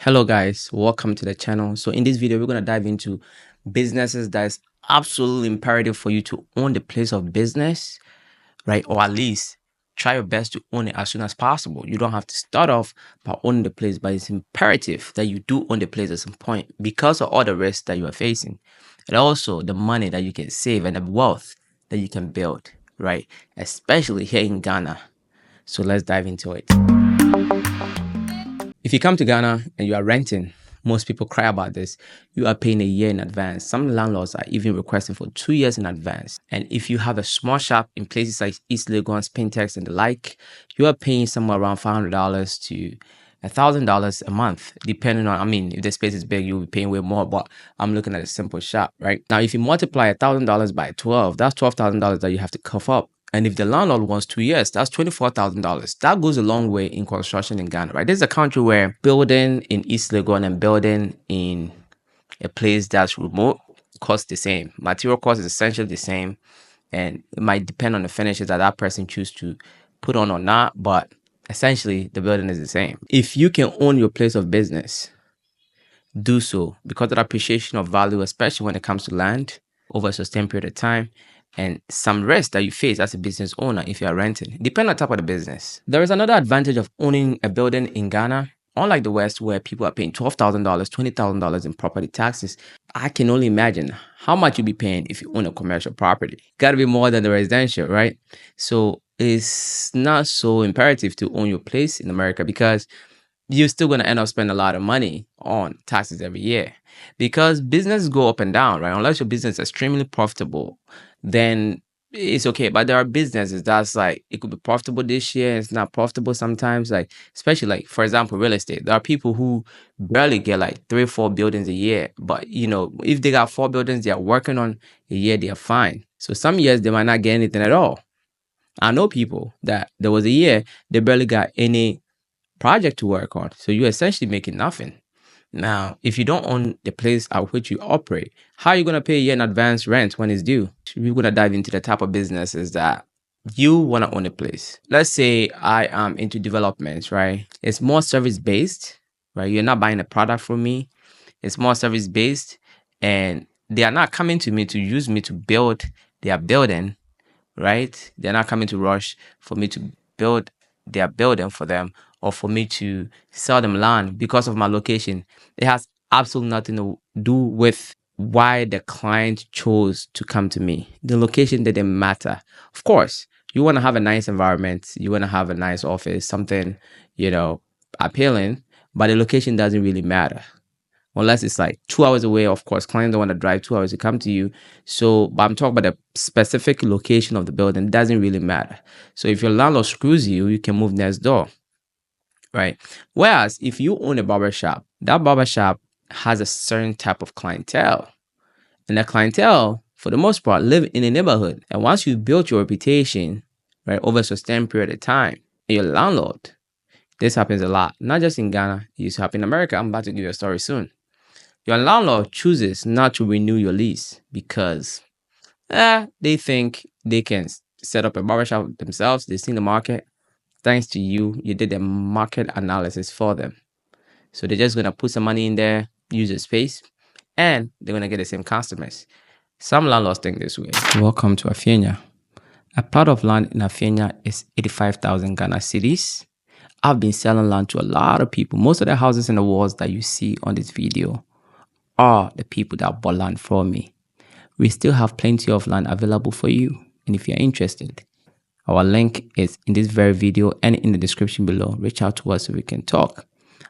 Hello guys, welcome to the channel. So in this video we're going to dive into businesses that is absolutely imperative for you to own the place of business, right? Or at least try your best to own it as soon as possible. You don't have to start off by owning the place, but it's imperative that you do own the place at some point because of all the risks that you are facing, and also the money that you can save and the wealth that you can build, right? Especially here in Ghana. So let's dive into it. If you come to Ghana and you are renting, most people cry about this. You are paying a year in advance. Some landlords are even requesting for 2 years in advance. And if you have a small shop in places like East Legon, Spintex, and the like, you are paying somewhere around $500 to $1,000 a month, depending on, if the space is big, you'll be paying way more, but I'm looking at a simple shop, right? Now, if you multiply $1,000 by 12, that's $12,000 that you have to cough up. And if the landlord wants 2 years, that's $24,000. That goes a long way in construction in Ghana, right? This is a country where building in East Legon and building in a place that's remote costs the same. Material cost is essentially the same. And it might depend on the finishes that that person chooses to put on or not. But essentially, the building is the same. If you can own your place of business, do so because of the appreciation of value, especially when it comes to land over a sustained period of time, and some risk that you face as a business owner if you are renting. Depending on the type of the business. There is another advantage of owning a building in Ghana. Unlike the West, where people are paying $12,000, $20,000 in property taxes, I can only imagine how much you'll be paying if you own a commercial property. Got to be more than the residential, right? So it's not so imperative to own your place in America because you're still going to end up spending a lot of money on taxes every year because businesses go up and down, right? Unless your business is extremely profitable, then it's okay. But there are businesses that's like, it could be profitable this year, it's not profitable sometimes, like, especially like, for example, real estate. There are people who barely get like 3 or 4 buildings a year. But, if they got 4 buildings they are working on a year, they are fine. So some years they might not get anything at all. I know people that there was a year they barely got any project to work on. So you're essentially making nothing. Now, if you don't own the place at which you operate, how are you going to pay a year in advance rent when it's due? We're going to dive into the type of businesses that you want to own a place. Let's say I am into developments, right? It's more service based, right? You're not buying a product from me. It's more service based, and they are not coming to me to use me to build their building, right? They're not coming to rush for me to build their building for them or for me to sell them land because of my location. It has absolutely nothing to do with why the client chose to come to me. The location didn't matter. Of course, you want to have a nice environment, you want to have a nice office, something, appealing, but the location doesn't really matter. Unless it's like 2 hours away, of course, clients don't want to drive 2 hours to come to you. So, but I'm talking about the specific location of the building. It doesn't really matter. So if your landlord screws you, you can move next door, right? Whereas if you own a barber shop, that barber shop has a certain type of clientele. And that clientele, for the most part, live in a neighborhood. And once you build your reputation, right, over a sustained period of time, your landlord, this happens a lot, not just in Ghana, it used to happen in America. I'm about to give you a story soon. Your landlord chooses not to renew your lease because they think they can set up a barbershop themselves. They've seen the market. Thanks to you, you did the market analysis for them. So they're just going to put some money in there, use the space, and they're going to get the same customers. Some landlords think this way. Welcome to Afenya. A plot of land in Afenya is 85,000 Ghana cedis. I've been selling land to a lot of people. Most of the houses in the walls that you see on this video are the people that bought land from me. We still have plenty of land available for you. And if you're interested, our link is in this very video and in the description below. Reach out to us so we can talk.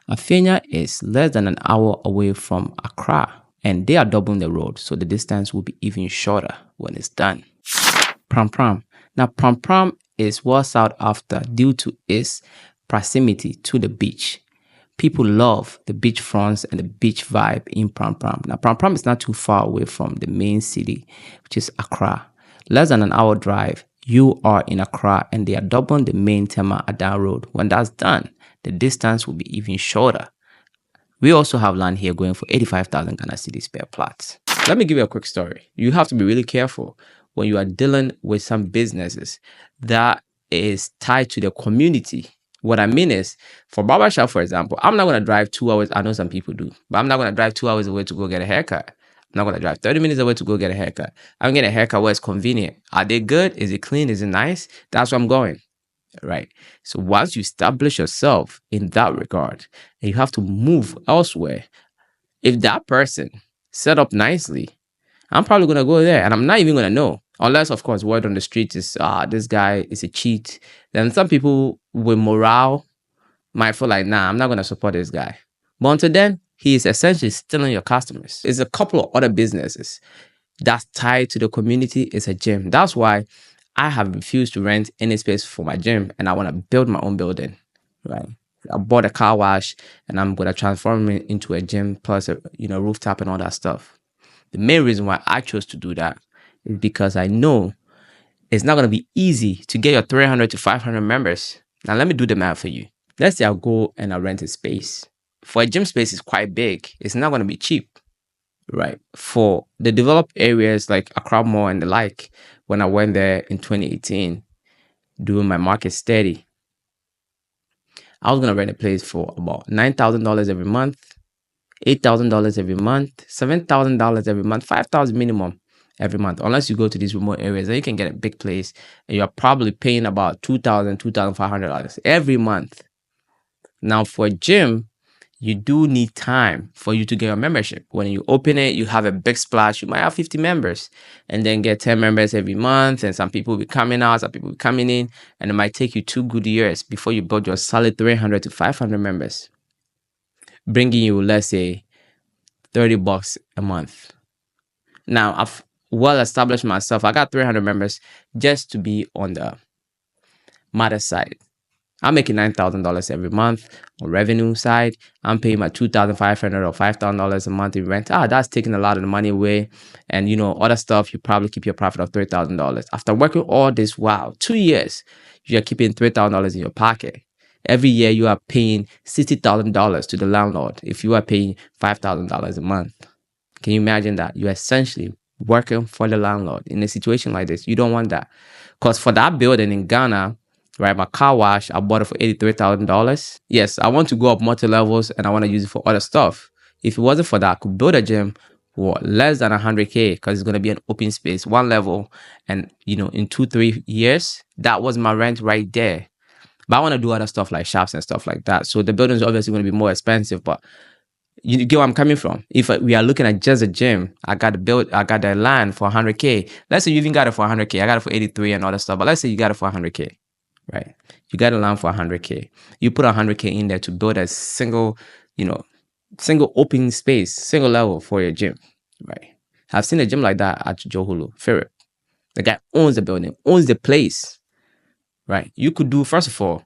Afenya is less than an hour away from Accra, and they are doubling the road, so the distance will be even shorter when it's done. Pram Pram. Now, Pram Pram is well sought after due to its proximity to the beach. People love the beach fronts and the beach vibe in Pram Pram. Now, Pram Pram is not too far away from the main city, which is Accra. Less than an hour drive, you are in Accra, and they are doubling the main Tema Adan Road. When that's done, the distance will be even shorter. We also have land here going for 85,000 Ghana cedis per plot. Let me give you a quick story. You have to be really careful when you are dealing with some businesses that is tied to the community, What I mean is, for barbershop, for example, I'm not going to drive 2 hours. I know some people do, but I'm not going to drive 2 hours away to go get a haircut. I'm not going to drive 30 minutes away to go get a haircut. I'm getting a haircut where it's convenient. Are they good? Is it clean? Is it nice? That's where I'm going, right? So once you establish yourself in that regard, and you have to move elsewhere, if that person set up nicely, I'm probably going to go there, and I'm not even going to know. Unless, of course, word on the street is, this guy is a cheat. Then some people with morale might feel like, nah, I'm not going to support this guy. But until then, he is essentially stealing your customers. There's a couple of other businesses that's tied to the community. It's a gym. That's why I have refused to rent any space for my gym, and I want to build my own building, right? I bought a car wash, and I'm going to transform it into a gym plus a rooftop and all that stuff. The main reason why I chose to do that is because I know it's not going to be easy to get your 300 to 500 members. Now, let me do the math for you. Let's say I'll go and I'll rent a space. For a gym space, it's quite big. It's not going to be cheap, right? For the developed areas like Accra Mall and the like, when I went there in 2018, doing my market study, I was going to rent a place for about $9,000 every month, $8,000 every month, $7,000 every month, $5,000 minimum every month. Unless you go to these remote areas, then you can get a big place, and you're probably paying about $2,000, $2,500 every month. Now, for a gym, you do need time for you to get your membership. When you open it, you have a big splash. You might have 50 members, and then get 10 members every month. And some people will be coming out, some people will be coming in, and it might take you 2 good years before you build your solid 300 to 500 members, bringing you, let's say, $30 a month. Now, I've well established myself. I got 300 members just to be on the matter side. I'm making $9,000 every month on revenue side. I'm paying my $2,500 or $5,000 a month in rent. That's taking a lot of the money away. And other stuff, you probably keep your profit of $3,000. After working all this while, 2 years, you're keeping $3,000 in your pocket. Every year you are paying $60,000 to the landlord if you are paying $5,000 a month. Can you imagine that? You're essentially working for the landlord. In a situation like this, you don't want that. Because for that building in Ghana, right, my car wash, I bought it for $83,000. Yes, I want to go up multi-levels and I want to use it for other stuff. If it wasn't for that, I could build a gym for less than $100K because it's going to be an open space, one level. And, in 2-3 years, that was my rent right there. But I want to do other stuff like shops and stuff like that. So the building is obviously going to be more expensive, but you get where I'm coming from. If we are looking at just a gym, I got the land for $100K. Let's say you even got it for $100K. I got it for 83 and all that stuff. But let's say you got it for $100K, right? You got a land for $100K. You put $100K in there to build a single open space, single level for your gym, right? I've seen a gym like that at Johulu, Philip. The guy owns the building, owns the place, right? You could do, first of all,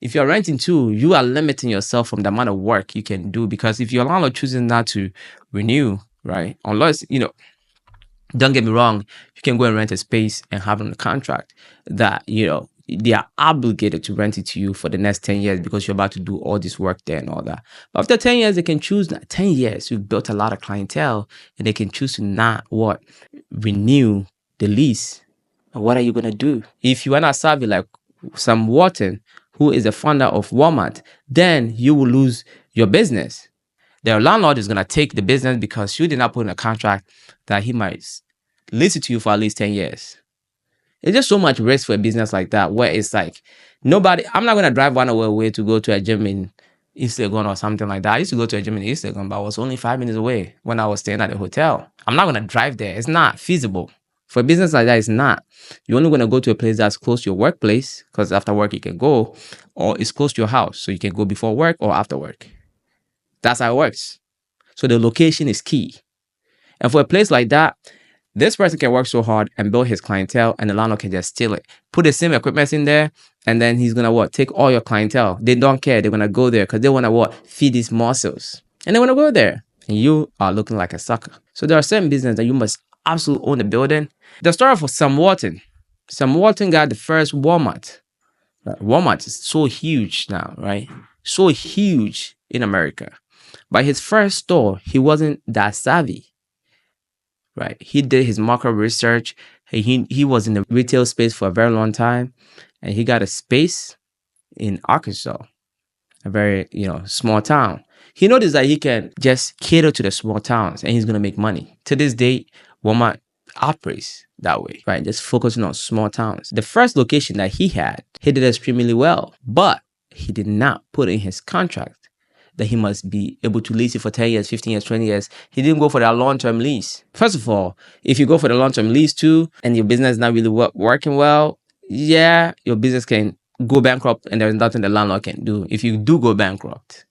if you're renting too, you are limiting yourself from the amount of work you can do, because if your landlord chooses not to renew, right, unless, don't get me wrong, you can go and rent a space and have on a contract that, they are obligated to rent it to you for the next 10 years because you're about to do all this work there and all that. But after 10 years, they can choose, 10 years, you've built a lot of clientele, and they can choose to not renew the lease. And what are you going to do? If you are not savvy like Sam Walton, who is the founder of Walmart, then you will lose your business. The landlord is going to take the business because you did not put in a contract that he might lease it to you for at least 10 years. It's just so much risk for a business like that, where it's like, I'm not going to drive 1 hour away to go to a gym in East Legon or something like that. I used to go to a gym in East Legon, but I was only 5 minutes away when I was staying at a hotel. I'm not going to drive there. It's not feasible. For a business like that, it's not. You're only going to go to a place that's close to your workplace, because after work you can go, or it's close to your house, so you can go before work or after work. That's how it works. So the location is key. And for a place like that, this person can work so hard and build his clientele, and the landlord can just steal it. Put the same equipment in there, and then he's going to take all your clientele. They don't care. They're going to go there because they want to feed these muscles. And they want to go there. And you are looking like a sucker. So there are certain businesses that you must absolutely own the building. The story for Sam Walton. Sam Walton got the first Walmart. Walmart is so huge now, right? So huge in America. By his first store, he wasn't that savvy, right? He did his market research. He was in the retail space for a very long time, and he got a space in Arkansas, a very, small town. He noticed that he can just cater to the small towns and he's going to make money. To this day, Walmart operates that way, right? Just focusing on small towns. The first location that he did extremely well, but he did not put in his contract that he must be able to lease it for 10 years, 15 years, 20 years. He didn't go for that long-term lease. First of all, if you go for the long-term lease too, and your business is not really working well, yeah, your business can go bankrupt and there's nothing the landlord can do if you do go bankrupt.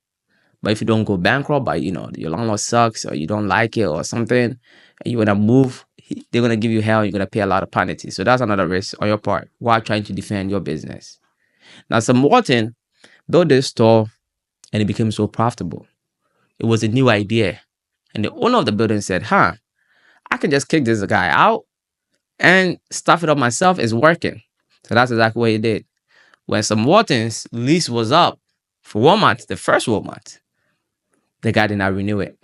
But if you don't go bankrupt, but your landlord sucks or you don't like it or something, and you want to move, they're going to give you hell. You're going to pay a lot of penalties. So that's another risk on your part while trying to defend your business. Now, some Walton built this store and it became so profitable. It was a new idea. And the owner of the building said, I can just kick this guy out and stuff it up myself. It's working. So that's exactly what he did. When some Walton's lease was up for Walmart, the first Walmart, the guy did not renew it.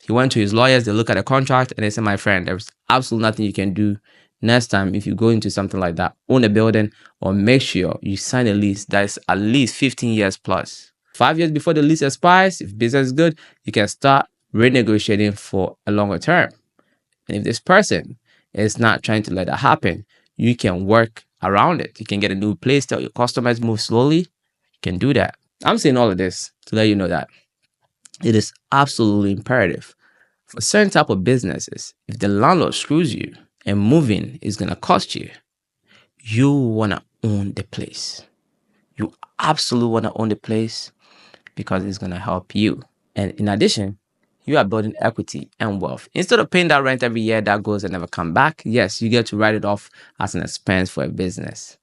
He went to his lawyers, they look at the contract, and they said, my friend, there's absolutely nothing you can do. Next time, if you go into something like that, own a building or make sure you sign a lease that is at least 15 years plus. 5 years before the lease expires, if business is good, you can start renegotiating for a longer term. And if this person is not trying to let that happen, you can work around it. You can get a new place, tell your customers move slowly. You can do that. I'm saying all of this to let you know that it is absolutely imperative for certain type of businesses. If the landlord screws you and moving is going to cost you, you want to own the place. You absolutely want to own the place because it's going to help you. And in addition, you are building equity and wealth. Instead of paying that rent every year that goes and never come back, yes, you get to write it off as an expense for a business.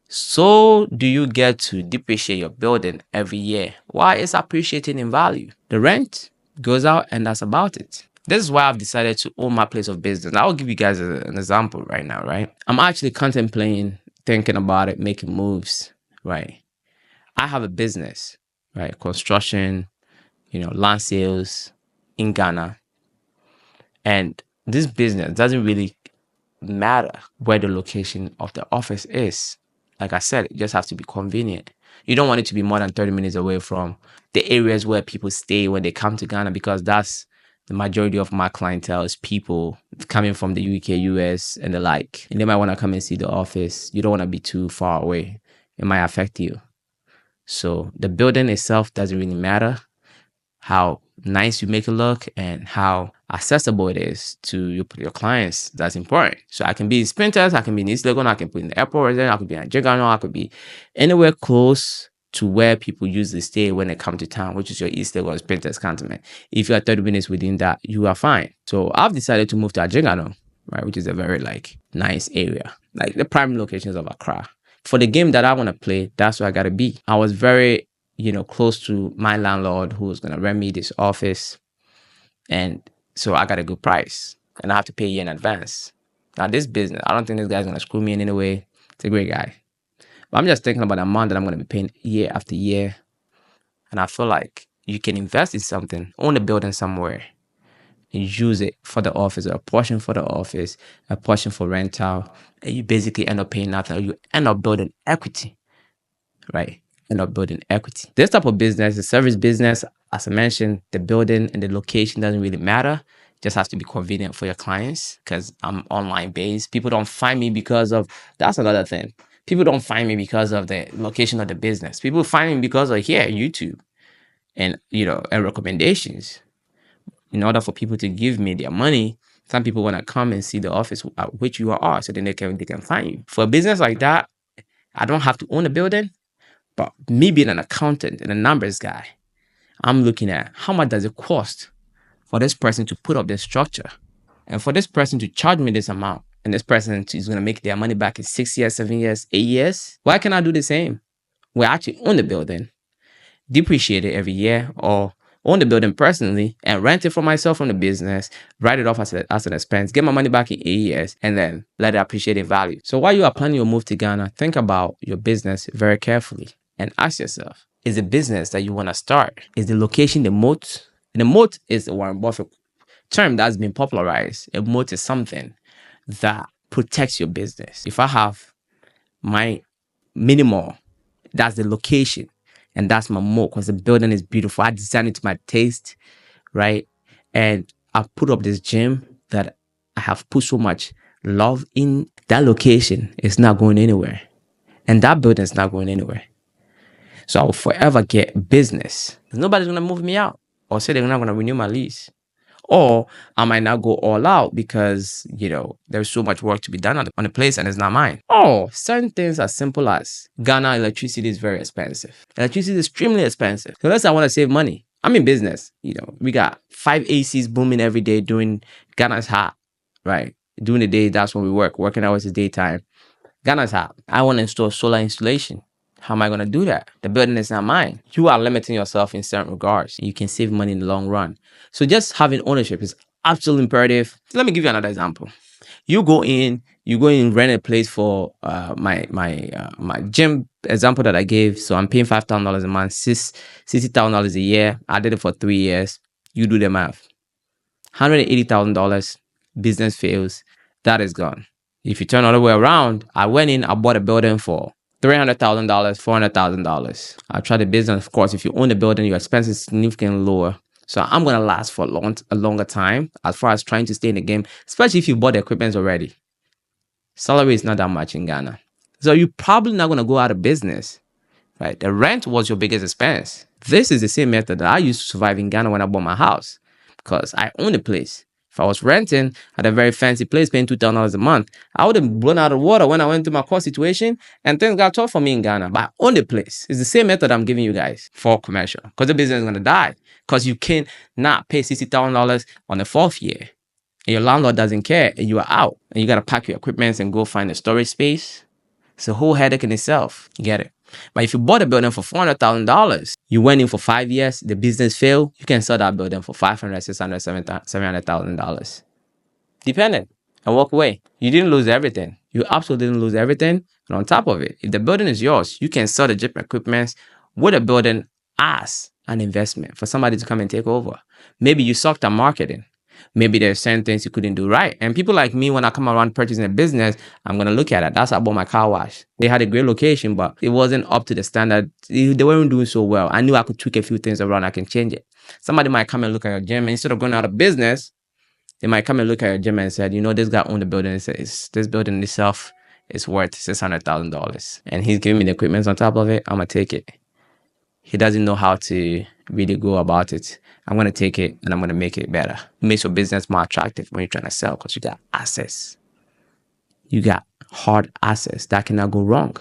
So do you get to depreciate your building every year while it's appreciating in value. The rent goes out and that's about it. This is why I've decided to own my place of business. I'll give you guys an example right now, right? I'm actually contemplating, thinking about it, making moves, right? I have a business, right? Construction, land sales in Ghana. And this business doesn't really matter where the location of the office is. Like I said, it just has to be convenient. You don't want it to be more than 30 minutes away from the areas where people stay when they come to Ghana, because that's the majority of my clientele is people coming from the UK, US, and the like. And they might want to come and see the office. You don't want to be too far away. It might affect you. So the building itself doesn't really matter. How nice you make it look and how accessible it is to your clients, that's important. So I can be in Sprinters, I can be in East Legon, I can be in the airport, I could be in Jigano, I could be anywhere close to where people usually stay when they come to town, which is your East Legon Sprinters cantonment. If you are 30 minutes within that, you are fine. So I've decided to move to Jigano, right, which is a very nice area, like the prime locations of Accra. For the game that I want to play, that's where I got to be. I was very close to my landlord who was going to rent me this office. And so I got a good price and I have to pay a year in advance. Now this business, I don't think this guy's going to screw me in any way. It's a great guy. But I'm just thinking about the amount that I'm going to be paying year after year. And I feel like you can invest in something, own a building somewhere, and use it for the office, or a portion for the office, a portion for rental. And you basically end up paying nothing, or you end up building equity, right? End up building equity. This type of business, the service business, as I mentioned, the building and the location doesn't really matter. It just has to be convenient for your clients, because I'm online based. People don't find me because of, that's another thing. People don't find me because of the location of the business. People find me because of YouTube and, and recommendations. In order for people to give me their money, some people want to come and see the office at which you are, so then they can find you. For a business like that, I don't have to own a building. But me being an accountant and a numbers guy, I'm looking at how much does it cost for this person to put up this structure and for this person to charge me this amount, and this person is going to make their money back in 6 years, 7 years, 8 years. Why can't I do the same? Where I actually own the building, depreciate it every year, or own the building personally and rent it for myself from the business, write it off as an expense, get my money back in 8 years, and then let it appreciate in value. So while you are planning your move to Ghana, think about your business very carefully. And ask yourself, is the business that you want to start, is the location the moat? And the moat is the Warren Buffett term that's been popularized. A moat is something that protects your business. If I have my minimal That's the location. And that's my moat because the building is beautiful. I designed it to my taste, right? And I put up this gym that I have put so much love in. That location is not going anywhere. And that building is not going anywhere. So I will forever get business. Nobody's going to move me out or say they're not going to renew my lease. Or I might not go all out because, there's so much work to be done on the place and it's not mine. Or certain things as simple as Ghana electricity is very expensive. Electricity is extremely expensive. So let's say I want to save money. I'm in business. We got 5 ACs booming every day during Ghana's hot, right? During the day, that's when we work. Working hours is daytime. Ghana's hot. I want to install solar installation. How am I going to do that? The building is not mine. You are limiting yourself in certain regards. You can save money in the long run. So just having ownership is absolutely imperative. Let me give you another example. You go in, rent a place for my gym example that I gave. So I'm paying $5,000 a month, $60,000 a year. I did it for 3 years. You do the math. $180,000, business fails. That is gone. If you turn all the way around, I went in, I bought a building for $300,000, $400,000. I tried the business. Of course, if you own the building, your expenses is significantly lower. So I'm going to last for a longer time as far as trying to stay in the game, especially if you bought the equipment already. Salary is not that much in Ghana. So you're probably not going to go out of business, right? The rent was your biggest expense. This is the same method that I used to survive in Ghana when I bought my house because I own the place. If I was renting at a very fancy place, paying $2,000 a month, I would have blown out of water when I went through my core situation and things got tough for me in Ghana. But I own the place. It's the same method I'm giving you guys for commercial because the business is going to die because you can not pay $60,000 on the 4th year. And your landlord doesn't care and you are out and you got to pack your equipment and go find a storage space. It's a whole headache in itself. You get it? But if you bought a building for $400,000, you went in for 5 years, the business failed, you can sell that building for $500,000, $600,000, $700,000. Dependent. And walk away. You didn't lose everything. You absolutely didn't lose everything. And on top of it, if the building is yours, you can sell the gym equipment with a building as an investment for somebody to come and take over. Maybe you sucked at marketing. Maybe there's certain things you couldn't do right. And people like me, when I come around purchasing a business, I'm going to look at it. That's how I bought my car wash. They had a great location, but it wasn't up to the standard. They weren't doing so well. I knew I could tweak a few things around. I can change it. Somebody might come and look at your gym. And instead of going out of business, they might come and look at your gym and said, this guy owned the building. And says, this building itself is worth $600,000. And he's giving me the equipment on top of it. I'm going to take it. He doesn't know how to really go about it. I'm going to take it and I'm going to make it better. It makes your business more attractive when you're trying to sell because you got assets. You got hard assets that cannot go wrong.